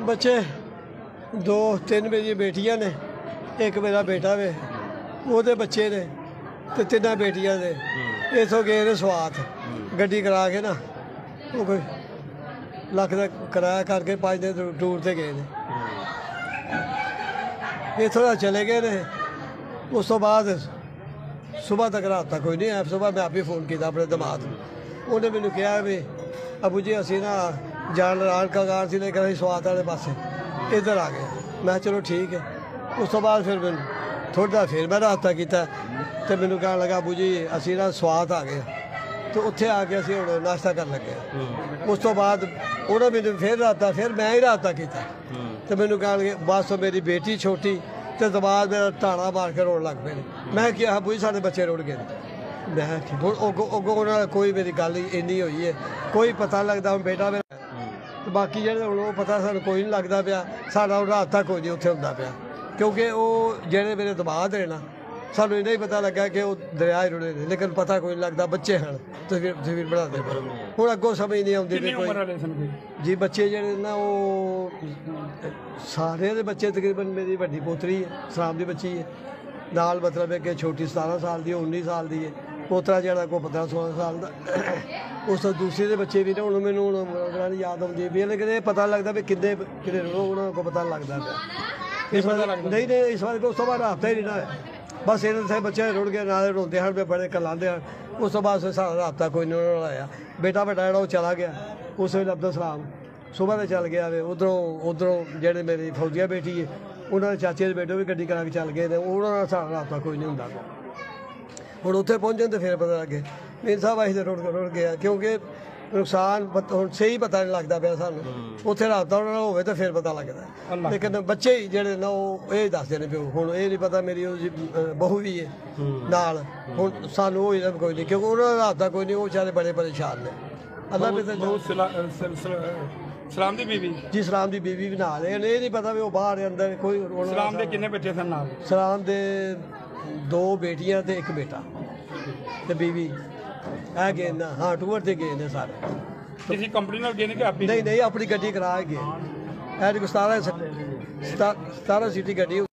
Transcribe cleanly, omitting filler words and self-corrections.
बच्चे दो तीन मेरी बेटियां ने, एक मेरा बेटा वे, वो बच्चे ने ते तिना बेटियां ने। इतों गए ने स्वात गड्डी करा के ना, वो कोई लख का किराया करके 5 दिन टूर से गए ने। इतों चले गए ने। उस तो बाद सुबह तक रात तक कोई नहीं आया। सुबह मैं आप ही फ़ोन किया अपने दमाद, उन्हें मैंने कहा भी अबू जी असी ना जान रान कगार से लेकर अं स्वात वाले पास इधर आ गए। मैं चलो ठीक है। उस तो बाद फिर मैं थोड़ा फिर मैं राबता किया तो मैंने कह लगा अबू जी असी ना स्वात आ गए, तो उत्थे आके असी हम नाश्ता कर लगे। उस तो बाद उन्हें मैंने फिर राबता, फिर मैं ही राबता किया तो मैंने कह लगे बस मेरी बेटी छोटी तो दबाद मेरा टाणा मार के रोड़ लग पे। मैं क्या अबू जी साढ़े बच्चे रुड़ गए। मैं अगों कोई मेरी गल इन्नी हुई है, कोई पता लगता हम बेटा मेरा, बाकी जो वो पता सानू कोई नहीं लगता पाया। साडा राबता कोई नहीं उत्थे हुंदा पाया, क्योंकि वो जेडे मेरे दमाद ने ना, सानू इन्ना ही पता लगा कि वो दरिया ही रुड़े ने, लेकिन पता कोई नहीं लगता। बच्चे हैं तस्वीर बनाते पे हूँ, अगों समझ नहीं आती जी। बच्चे जेडे ना वो सारे दे बच्चे तकरीबन, मेरी वड्डी पोतरी है सलाम की बच्ची है, नाल मतलब है कि छोटी 17 साल की 19 साल की है, पोतरा जरा को 15-16 साल का। उस तो दूसरे के बच्चे भी ने, हूँ मैनू नहीं याद आती भी, लेकिन ये पता लगता भी किन्ने किन्ने उन्होंने पता लगता पाया। इस बार नहीं इस बार उस तो बाद राबता ही नहीं ना है। बस इन्हें बच्चे रुड़ गए, नाले रोंदे हैं, बड़े कलाते हैं। उस तो बाद सारा राबता कोई नहीं आया। बेटा बेटा जो चला गया उस वे अब्दुल सलाम सुबह तो चल गया वे। उधरों जेडे मेरी फौजिया बेटी है, उन्होंने चाचे के बेटे भी गड्डी करा के चल गए, उन्होंने सारा राबता कोई नहीं होंगे। हूँ उत्थे पहुँचे तो फिर पता लगे मेरे साहब अं तो रुड़ गया, क्योंकि नुकसान हम सही पता नहीं लगता पाया सानू। उत्थे राबता उन्होंने हो तो फिर पता लगता, लेकिन बच्चे ही जेडे ना वो ये दसते ने प्यो। हूँ ये नहीं पता मेरी बहू भी है नाल, हूँ सानू हो कोई नहीं, क्योंकि उन्होंने राबता कोई नहीं। वो बेचारे बड़े परेशान ने। अल्लाह सलाम दी बीवी जी, सलाम दी बीवी भी नाल है। ये नहीं पता भी वो बाहर अंदर कोई। सलाम दे किन्ने बेटे सन नाल? सलाम दे 2 बेटियां ते 1 बेटा ते बीवी है गए ना। हाँ टूर से गए ने सारे। किसी कंपनी नाल गए ने कि आप? नहीं अपनी गड्डी करा गए। 17 सीटी गड्डी।